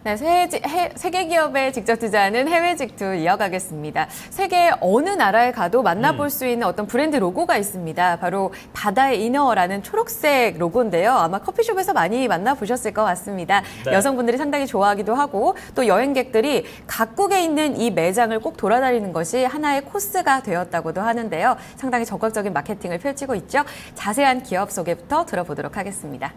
네, 세계 기업에 직접 투자하는 해외 직투 이어가겠습니다. 세계 어느 나라에 가도 만나볼 수 있는 어떤 브랜드 로고가 있습니다. 바로 바다의 이너라는 초록색 로고인데요. 아마 커피숍에서 많이 만나보셨을 것 같습니다. 네. 여성분들이 상당히 좋아하기도 하고 또 여행객들이 각국에 있는 이 매장을 꼭 돌아다니는 것이 하나의 코스가 되었다고도 하는데요. 상당히 적극적인 마케팅을 펼치고 있죠. 자세한 기업 소개부터 들어보도록 하겠습니다.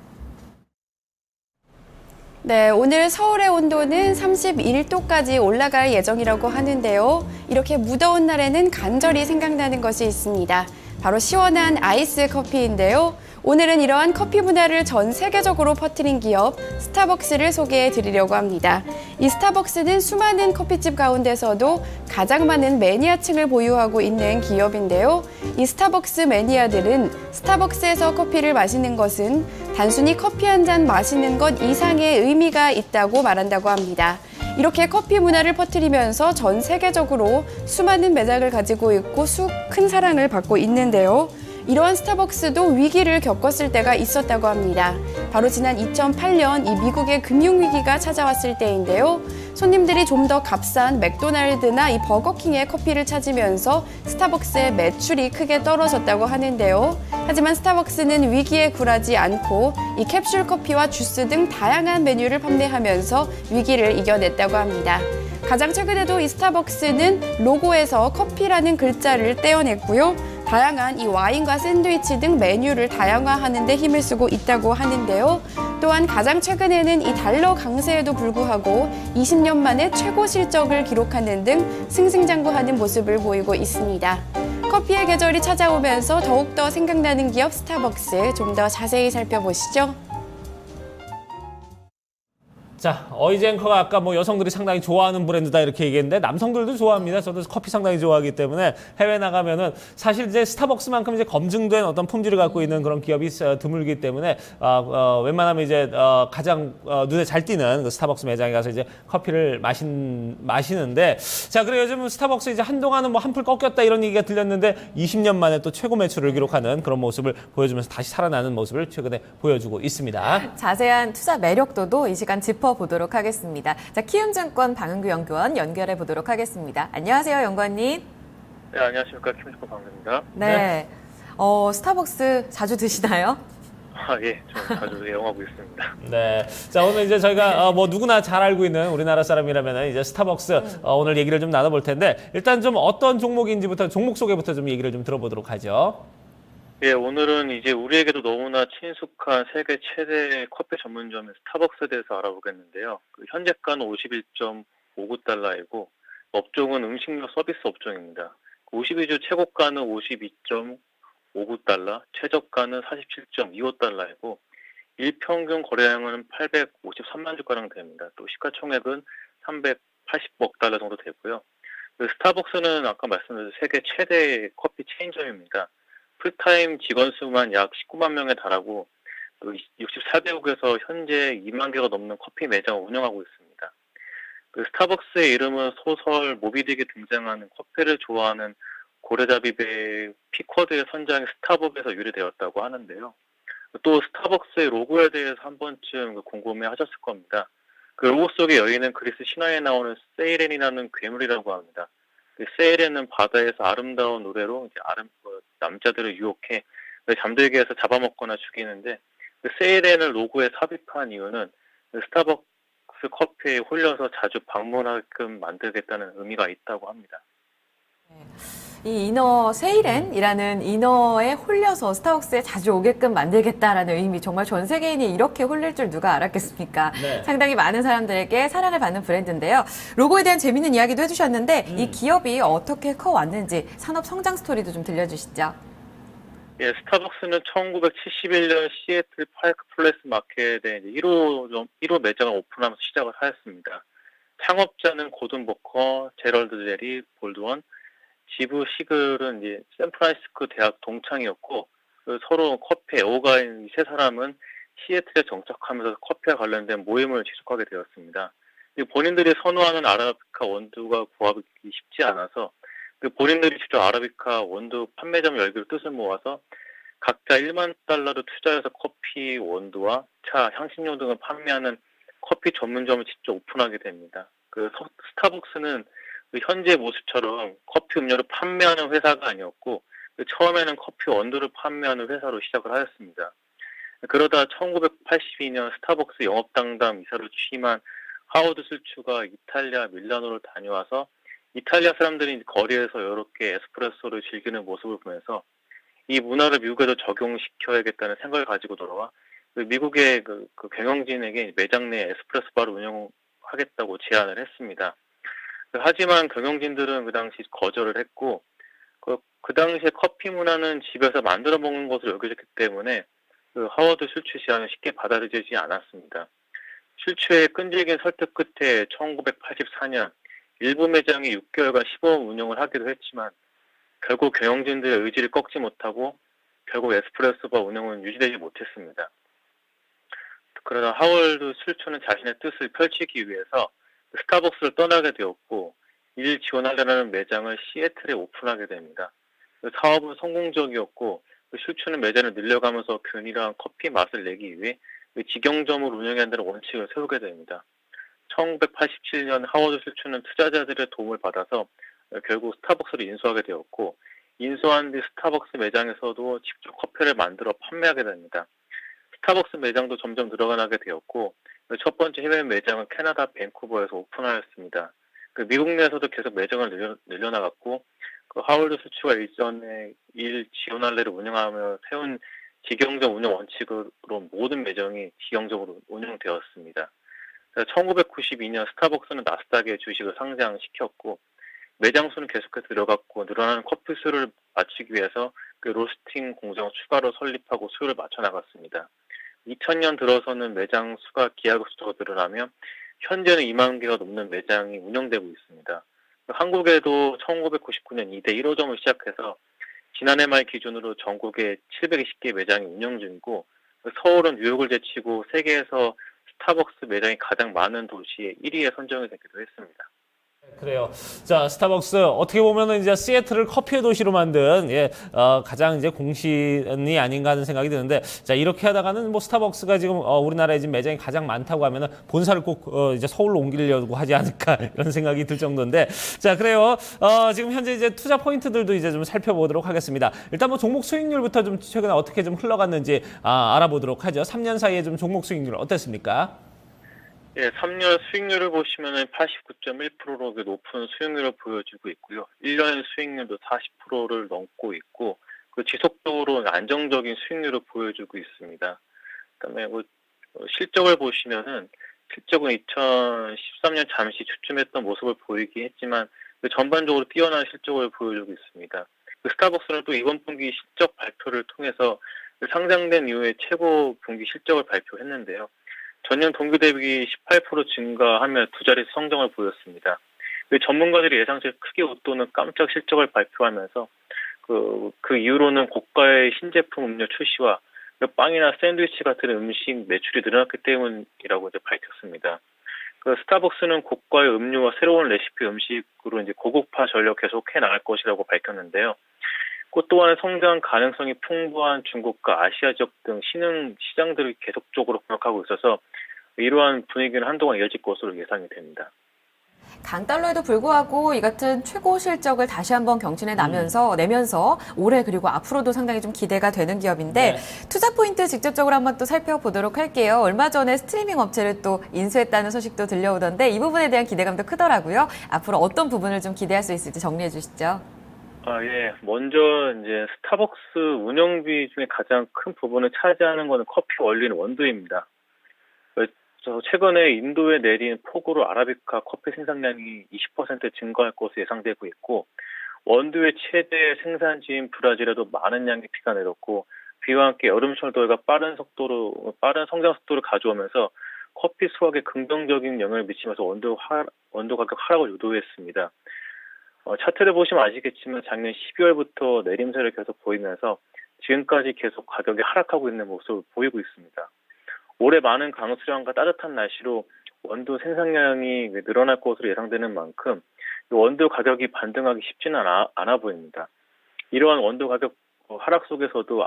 네, 오늘 서울의 온도는 31도까지 올라갈 예정이라고 하는데요. 이렇게 무더운 날에는 간절히 생각나는 것이 있습니다. 바로 시원한 아이스 커피인데요. 오늘은 이러한 커피 문화를 전 세계적으로 퍼뜨린 기업 스타벅스를 소개해 드리려고 합니다. 이 스타벅스는 수많은 커피집 가운데서도 가장 많은 매니아층을 보유하고 있는 기업인데요. 이 스타벅스 매니아들은 스타벅스에서 커피를 마시는 것은 단순히 커피 한 잔 마시는 것 이상의 의미가 있다고 말한다고 합니다. 이렇게 커피 문화를 퍼뜨리면서 전 세계적으로 수많은 매장을 가지고 있고 큰 사랑을 받고 있는데요. 이러한 스타벅스도 위기를 겪었을 때가 있었다고 합니다. 바로 지난 2008년 이 미국의 금융위기가 찾아왔을 때인데요. 손님들이 좀 더 값싼 맥도날드나 이 버거킹의 커피를 찾으면서 스타벅스의 매출이 크게 떨어졌다고 하는데요. 하지만 스타벅스는 위기에 굴하지 않고 이 캡슐 커피와 주스 등 다양한 메뉴를 판매하면서 위기를 이겨냈다고 합니다. 가장 최근에도 이 스타벅스는 로고에서 커피라는 글자를 떼어냈고요. 다양한 이 와인과 샌드위치 등 메뉴를 다양화하는 데 힘을 쓰고 있다고 하는데요. 또한 가장 최근에는 이 달러 강세에도 불구하고 20년 만에 최고 실적을 기록하는 등 승승장구하는 모습을 보이고 있습니다. 커피의 계절이 찾아오면서 더욱더 생각나는 기업 스타벅스 좀 더 자세히 살펴보시죠. 자, 어이지 앵커가 아까 뭐 여성들이 상당히 좋아하는 브랜드다 이렇게 얘기했는데 남성들도 좋아합니다. 저도 커피 상당히 좋아하기 때문에 해외 나가면은 사실 이제 스타벅스만큼 이제 검증된 어떤 품질을 갖고 있는 그런 기업이 드물기 때문에 웬만하면 이제 가장 눈에 잘 띄는 그 스타벅스 매장에 가서 이제 커피를 마시는데 자, 그래 요즘 스타벅스 이제 한동안은 뭐 한풀 꺾였다 이런 얘기가 들렸는데 20년 만에 또 최고 매출을 기록하는 그런 모습을 보여주면서 다시 살아나는 모습을 최근에 보여주고 있습니다. 자세한 투자 매력도도 이 시간 짚어보도록 하겠습니다. 자, 키움증권 방은규 연구원 연결해 보도록 하겠습니다. 안녕하세요, 연구원님. 네, 안녕하십니까. 키움증권 방은규입니다. 네. 스타벅스 자주 드시나요? 예, 저 자주 애용하고 있습니다. 네. 자, 오늘 이제 저희가 뭐 누구나 잘 알고 있는 우리나라 사람이라면 이제 스타벅스 오늘 얘기를 좀 나눠볼 텐데 일단 좀 어떤 종목인지부터 종목 소개부터 좀 얘기를 좀 들어보도록 하죠. 예, 오늘은 이제 우리에게도 너무나 친숙한 세계 최대 커피 전문점인 스타벅스에 대해서 알아보겠는데요. 현재가는 51.59달러이고 업종은 음식료 서비스 업종입니다. 52주 최고가는 52.59달러, 최저가는 47.25달러이고 일평균 거래량은 853만 주가량 됩니다. 또 시가총액은 380억 달러 정도 되고요. 스타벅스는 아까 말씀드린 세계 최대 커피 체인점입니다. 풀타임 직원 수만 약 19만 명에 달하고 또 64개국에서 현재 2만 개가 넘는 커피 매장을 운영하고 있습니다. 스타벅스의 이름은 소설 모비딕에 등장하는 커피를 좋아하는 고래잡이 배 피쿼드의 선장이 스타벅에서 유래되었다고 하는데요. 또 스타벅스의 로고에 대해서 한 번쯤 궁금해 하셨을 겁니다. 그 로고 속의 여인은 그리스 신화에 나오는 세이렌이라는 괴물이라고 합니다. 세이렌은 바다에서 아름다운 노래로 이제 남자들을 유혹해 잠들게 해서 잡아먹거나 죽이는데 세이렌을 로고에 삽입한 이유는 스타벅스 커피에 홀려서 자주 방문하게끔 만들겠다는 의미가 있다고 합니다. 이 이너 세이렌이라는 이너에 홀려서 스타벅스에 자주 오게끔 만들겠다라는 의미, 정말 전 세계인이 이렇게 홀릴 줄 누가 알았겠습니까? 네. 상당히 많은 사람들에게 사랑을 받는 브랜드인데요. 로고에 대한 재미있는 이야기도 해주셨는데 이 기업이 어떻게 커왔는지 산업 성장 스토리도 좀 들려주시죠. 예, 스타벅스는 1971년 시애틀 파크 플레이스 마켓에 1호 매장을 오픈하면서 시작을 하였습니다. 창업자는 고든 버커, 제럴드 제리, 볼드원, 지브 시글은 이제 샌프란시스코 대학 동창이었고 서로 커피 애호가인 이 세 사람은 시애틀에 정착하면서 커피와 관련된 모임을 지속하게 되었습니다. 본인들이 선호하는 아라비카 원두가 구하기 쉽지 않아서 본인들이 직접 아라비카 원두 판매점을 열기로 뜻을 모아서 각자 $1만 투자해서 커피 원두와 차, 향신료 등을 판매하는 커피 전문점을 직접 오픈하게 됩니다. 스타벅스는 그 현재 모습처럼 커피 음료를 판매하는 회사가 아니었고 처음에는 커피 원두를 판매하는 회사로 시작을 하였습니다. 그러다 1982년 스타벅스 영업담당 이사로 취임한 하워드 술추가 이탈리아 밀라노를 다녀와서 이탈리아 사람들이 거리에서 이렇게 에스프레소를 즐기는 모습을 보면서 이 문화를 미국에도 적용시켜야겠다는 생각을 가지고 돌아와 미국의 그 경영진에게 매장 내 에스프레소 바를 운영하겠다고 제안을 했습니다. 하지만 경영진들은 그 당시 거절을 했고 그 당시에 커피 문화는 집에서 만들어 먹는 것으로 여겨졌기 때문에 하워드 슐츠 제안은 쉽게 받아들여지지 않았습니다. 슐츠의 끈질긴 설득 끝에 1984년 일부 매장이 6개월간 시범 운영을 하기도 했지만 결국 경영진들의 의지를 꺾지 못하고 결국 에스프레소바 운영은 유지되지 못했습니다. 그러다 하워드 슐츠는 자신의 뜻을 펼치기 위해서 스타벅스를 떠나게 되었고 이를 지원하려는 매장을 시애틀에 오픈하게 됩니다. 사업은 성공적이었고 슐츠는 매장을 늘려가면서 균일한 커피 맛을 내기 위해 직영점을 운영해야 한다는 원칙을 세우게 됩니다. 1987년 하워드 슐츠는 투자자들의 도움을 받아서 결국 스타벅스를 인수하게 되었고 인수한 뒤 스타벅스 매장에서도 직접 커피를 만들어 판매하게 됩니다. 스타벅스 매장도 점점 늘어나게 되었고 첫 번째 해외 매장은 캐나다 밴쿠버에서 오픈하였습니다. 미국 내에서도 계속 매장을 늘려나갔고 하워드 슐츠가 일전에 일 지원할래를 운영하며 세운 직영점 운영 원칙으로 모든 매장이 직영점으로 운영되었습니다. 1992년 스타벅스는 나스닥에 주식을 상장시켰고 매장 수는 계속해서 늘어갔고 늘어나는 커피 수를 맞추기 위해서 로스팅 공장을 추가로 설립하고 수요를 맞춰 나갔습니다. 2000년 들어서는 매장 수가 기하급수적으로 늘어나며 현재는 2만 개가 넘는 매장이 운영되고 있습니다. 한국에도 1999년 2대 1호점을 시작해서 지난해 말 기준으로 전국에 720개 매장이 운영 중이고 서울은 뉴욕을 제치고 세계에서 스타벅스 매장이 가장 많은 도시의 1위에 선정이 되기도 했습니다. 그래요. 자, 스타벅스 어떻게 보면은 이제 시애틀을 커피의 도시로 만든 가장 이제 공신이 아닌가 하는 생각이 드는데, 자 이렇게 하다가는 뭐 스타벅스가 지금 우리나라에 지금 매장이 가장 많다고 하면은 본사를 꼭 이제 서울로 옮기려고 하지 않을까 이런 생각이 들 정도인데, 자 그래요. 지금 현재 이제 투자 포인트들도 이제 좀 살펴보도록 하겠습니다. 일단 뭐 종목 수익률부터 좀 최근에 어떻게 좀 흘러갔는지 알아보도록 하죠. 3년 사이에 좀 종목 수익률 어땠습니까? 예, 3년 수익률을 보시면은 89.1%로 높은 수익률을 보여주고 있고요. 1년 수익률도 40%를 넘고 있고, 지속적으로 안정적인 수익률을 보여주고 있습니다. 그다음에 실적을 보시면은 실적은 2013년 잠시 주춤했던 모습을 보이긴 했지만 전반적으로 뛰어난 실적을 보여주고 있습니다. 스타벅스는 또 이번 분기 실적 발표를 통해서 상장된 이후에 최고 분기 실적을 발표했는데요. 전년 동기 대비 18% 증가하며 두 자릿수 성장을 보였습니다. 전문가들이 예상치 크게 웃도는 깜짝 실적을 발표하면서 그 이후로는 고가의 신제품 음료 출시와 빵이나 샌드위치 같은 음식 매출이 늘어났기 때문이라고 이제 밝혔습니다. 스타벅스는 고가의 음료와 새로운 레시피 음식으로 이제 고급화 전략 계속해 나갈 것이라고 밝혔는데요. 또한 성장 가능성이 풍부한 중국과 아시아 지역 등 신흥 시장들을 계속적으로 공략하고 있어서 이러한 분위기는 한동안 이어질 것으로 예상이 됩니다. 강달러에도 불구하고 이 같은 최고 실적을 다시 한번 경신해 내면서 올해 그리고 앞으로도 상당히 좀 기대가 되는 기업인데 네. 투자 포인트 직접적으로 한번 또 살펴보도록 할게요. 얼마 전에 스트리밍 업체를 또 인수했다는 소식도 들려오던데 이 부분에 대한 기대감도 크더라고요. 앞으로 어떤 부분을 좀 기대할 수 있을지 정리해 주시죠. 예. 먼저 이제 스타벅스 운영비 중에 가장 큰 부분을 차지하는 것은 커피 원료인 원두입니다. 최근에 인도에 내린 폭우로 아라비카 커피 생산량이 20% 증가할 것으로 예상되고 있고, 원두의 최대 생산지인 브라질에도 많은 양의 비가 내렸고, 비와 함께 여름철도가 빠른 성장 속도를 가져오면서 커피 수확에 긍정적인 영향을 미치면서 원두 가격 하락을 유도했습니다. 차트를 보시면 아시겠지만 작년 12월부터 내림세를 계속 보이면서 지금까지 계속 가격이 하락하고 있는 모습을 보이고 있습니다. 올해 많은 강수량과 따뜻한 날씨로 원두 생산량이 늘어날 것으로 예상되는 만큼 원두 가격이 반등하기 쉽지는 않아 보입니다. 이러한 원두 가격 하락 속에서도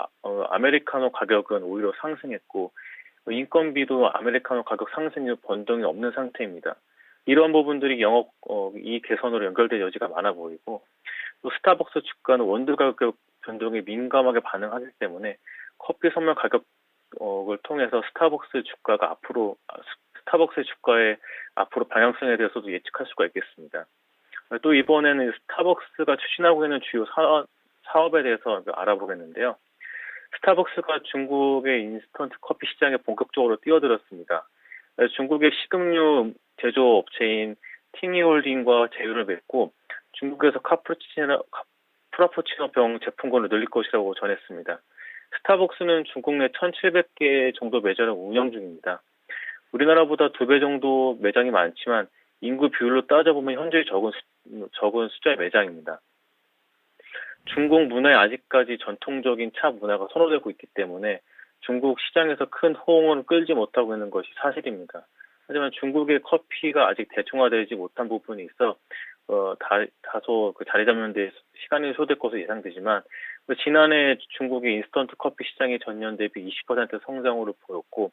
아메리카노 가격은 오히려 상승했고 인건비도 아메리카노 가격 상승 이후 변동이 없는 상태입니다. 이러한 부분들이 영업 이익 개선으로 연결될 여지가 많아 보이고, 또 스타벅스 주가는 원두 가격 변동에 민감하게 반응하기 때문에 커피 선물 가격을 통해서 스타벅스의 주가에 앞으로 방향성에 대해서도 예측할 수가 있겠습니다. 또 이번에는 스타벅스가 추진하고 있는 주요 사업에 대해서 알아보겠는데요. 스타벅스가 중국의 인스턴트 커피 시장에 본격적으로 뛰어들었습니다. 중국의 식음료 제조업체인 팅이홀딩과 제휴를 맺고 중국에서 프라푸치노병 제품군을 늘릴 것이라고 전했습니다. 스타벅스는 중국 내 1,700개 정도 매장을 운영 중입니다. 우리나라보다 2배 정도 매장이 많지만 인구 비율로 따져보면 현저히 적은 숫자의 매장입니다. 중국 문화에 아직까지 전통적인 차 문화가 선호되고 있기 때문에 중국 시장에서 큰 호응을 끌지 못하고 있는 것이 사실입니다. 하지만 중국의 커피가 아직 대중화되지 못한 부분이 있어 다소 자리 잡는 데 시간이 소요될 것으로 예상되지만, 지난해 중국의 인스턴트 커피 시장이 전년 대비 20% 성장으로 보였고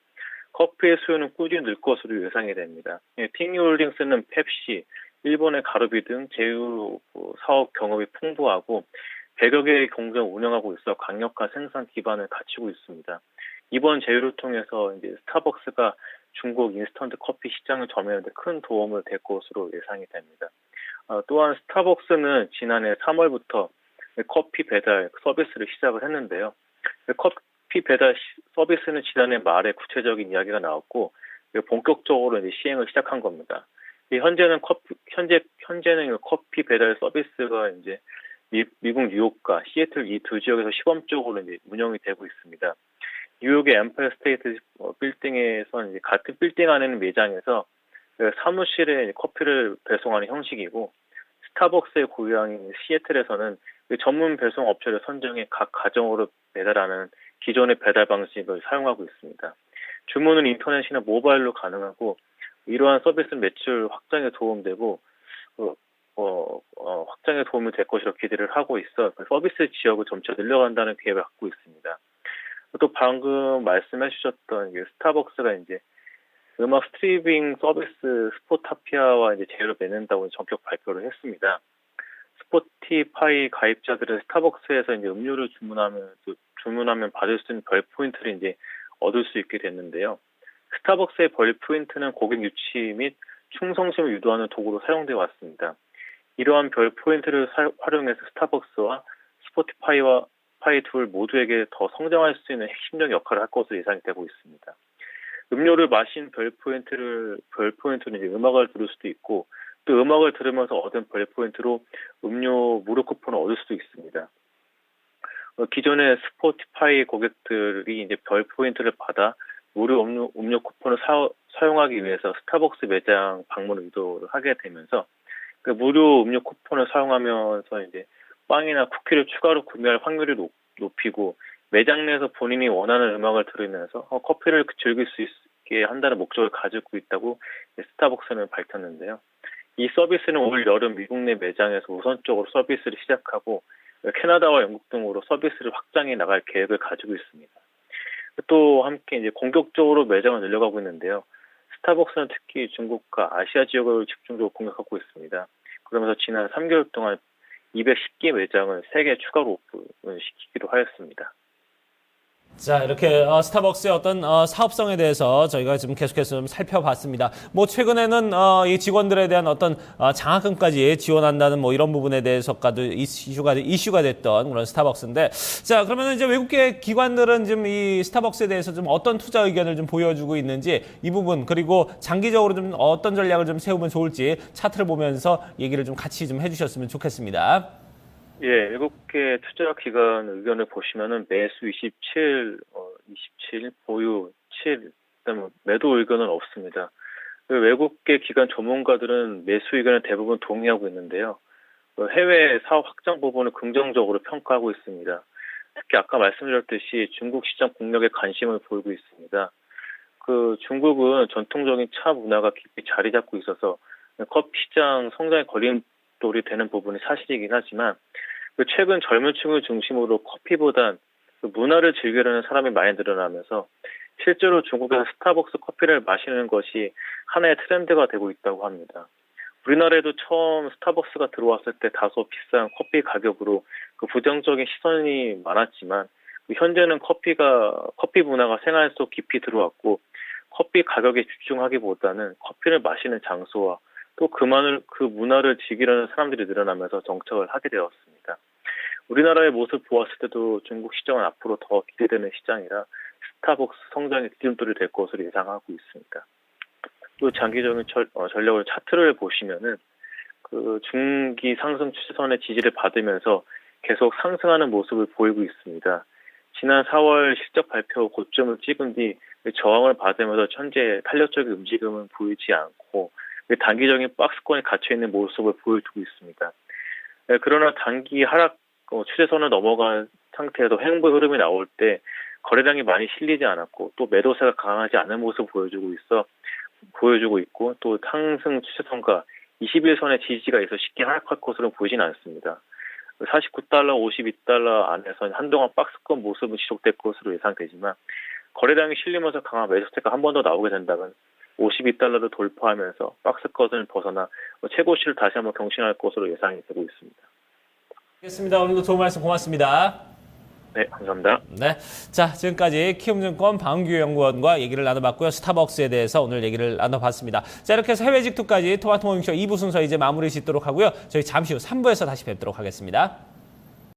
커피의 수요는 꾸준히 늘 것으로 예상이 됩니다. 팅유홀딩스는 펩시, 일본의 가루비 등 제휴 사업 경험이 풍부하고 100여 개의 공장을 운영하고 있어 강력한 생산 기반을 갖추고 있습니다. 이번 제휴를 통해서 이제 스타벅스가 중국 인스턴트 커피 시장을 점유하는 데 큰 도움을 될 것으로 예상이 됩니다. 또한 스타벅스는 지난해 3월부터 커피 배달 서비스를 시작을 했는데요. 커피 배달 서비스는 지난해 말에 구체적인 이야기가 나왔고 본격적으로 이제 시행을 시작한 겁니다. 현재는 커피 배달 서비스가 이제 미국 뉴욕과 시애틀 이 두 지역에서 시범적으로 이제 운영이 되고 있습니다. 뉴욕의 엠파이어 스테이트 빌딩에서 이제 같은 빌딩 안에는 매장에서 사무실에 커피를 배송하는 형식이고, 스타벅스의 고향인 시애틀에서는 전문 배송 업체를 선정해 각 가정으로 배달하는 기존의 배달 방식을 사용하고 있습니다. 주문은 인터넷이나 모바일로 가능하고, 이러한 서비스 매출 확장에 도움되고 확장에 도움이 될 것이라 기대를 하고 있어 서비스 지역을 점차 늘려간다는 계획을 갖고 있습니다. 또 방금 말씀해 주셨던 스타벅스가 이제 음악 스트리밍 서비스 스포타피아와 이제 제휴를 맺는다고 전격 발표를 했습니다. 스포티파이 가입자들은 스타벅스에서 이제 음료를 주문하면 받을 수 있는 별 포인트를 이제 얻을 수 있게 됐는데요. 스타벅스의 별 포인트는 고객 유치 및 충성심을 유도하는 도구로 사용되어 왔습니다. 이러한 별 포인트를 활용해서 스타벅스와 스포티파이 둘 모두에게 더 성장할 수 있는 핵심적 역할을 할 것으로 예상이 되고 있습니다. 음료를 마신 별 포인트는 이제 음악을 들을 수도 있고, 또 음악을 들으면서 얻은 별 포인트로 음료 무료 쿠폰을 얻을 수도 있습니다. 기존의 스포티파이 고객들이 이제 별 포인트를 받아 무료 음료 쿠폰을 사용하기 위해서 스타벅스 매장 방문을 유도를 하게 되면서 그 무료 음료 쿠폰을 사용하면서 이제 빵이나 쿠키를 추가로 구매할 확률이 높이고 매장 내에서 본인이 원하는 음악을 들으면서 커피를 즐길 수 있게 한다는 목적을 가지고 있다고 스타벅스는 밝혔는데요. 이 서비스는 올 여름 미국 내 매장에서 우선적으로 서비스를 시작하고 캐나다와 영국 등으로 서비스를 확장해 나갈 계획을 가지고 있습니다. 또 함께 이제 공격적으로 매장을 늘려가고 있는데요. 스타벅스는 특히 중국과 아시아 지역을 집중적으로 공략하고 있습니다. 그러면서 지난 3개월 동안 210개 매장을 3개 추가로 오픈시키기로 하였습니다. 자, 이렇게 스타벅스의 어떤 사업성에 대해서 저희가 지금 계속해서 좀 살펴봤습니다. 뭐 최근에는 이 직원들에 대한 어떤 장학금까지 지원한다는 뭐 이런 부분에 대해서까지 이슈가 됐던 그런 스타벅스인데, 자, 그러면 이제 외국계 기관들은 지금 이 스타벅스에 대해서 좀 어떤 투자 의견을 좀 보여주고 있는지 이 부분, 그리고 장기적으로 좀 어떤 전략을 좀 세우면 좋을지 차트를 보면서 얘기를 좀 같이 좀 해주셨으면 좋겠습니다. 예, 7개 투자 기관 의견을 보시면은 매수 27, 보유 7, 그다음에 매도 의견은 없습니다. 외국계 기관 전문가들은 매수 의견을 대부분 동의하고 있는데요. 해외 사업 확장 부분을 긍정적으로 평가하고 있습니다. 특히 아까 말씀드렸듯이 중국 시장 공략에 관심을 보이고 있습니다. 중국은 전통적인 차 문화가 깊이 자리 잡고 있어서 커피 시장 성장에 걸림돌이 되는 부분이 사실이긴 하지만, 최근 젊은 층을 중심으로 커피보단 문화를 즐기려는 사람이 많이 늘어나면서 실제로 중국에서 스타벅스 커피를 마시는 것이 하나의 트렌드가 되고 있다고 합니다. 우리나라에도 처음 스타벅스가 들어왔을 때 다소 비싼 커피 가격으로 그 부정적인 시선이 많았지만 현재는 커피 문화가 생활 속 깊이 들어왔고 커피 가격에 집중하기보다는 커피를 마시는 장소와 또 그 문화를 즐기려는 사람들이 늘어나면서 정착을 하게 되었습니다. 우리나라의 모습 보았을 때도 중국 시장은 앞으로 더 기대되는 시장이라 스타벅스 성장의 디딤돌이 될 것으로 예상하고 있습니다. 또 장기적인 전력을 차트를 보시면은 그 중기 상승 추세선의 지지를 받으면서 계속 상승하는 모습을 보이고 있습니다. 지난 4월 실적 발표 고점을 찍은 뒤 저항을 받으면서 현재 탄력적인 움직임은 보이지 않고 단기적인 박스권에 갇혀 있는 모습을 보여주고 있습니다. 그러나 단기 하락 추세선을 넘어간 상태에서 행보의 흐름이 나올 때 거래량이 많이 실리지 않았고 또 매도세가 강하지 않은 모습을 보여주고 있고 또 상승 추세선과 21선의 지지가 있어 쉽게 하락할 것으로 보이진 않습니다. 49달러, 52달러 안에서 한동안 박스권 모습은 지속될 것으로 예상되지만 거래량이 실리면서 강한 매수세가 한 번 더 나오게 된다면 52달러를 돌파하면서 박스권을 벗어나 최고치를 다시 한번 경신할 것으로 예상이 되고 있습니다. 알겠습니다. 오늘도 좋은 말씀 고맙습니다. 네, 감사합니다. 네, 자 지금까지 키움증권 방규 연구원과 얘기를 나눠봤고요. 스타벅스에 대해서 오늘 얘기를 나눠봤습니다. 자 이렇게 해서 해외 직투까지 토마토 모닝쇼 2부 순서 이제 마무리 짓도록 하고요. 저희 잠시 후 3부에서 다시 뵙도록 하겠습니다.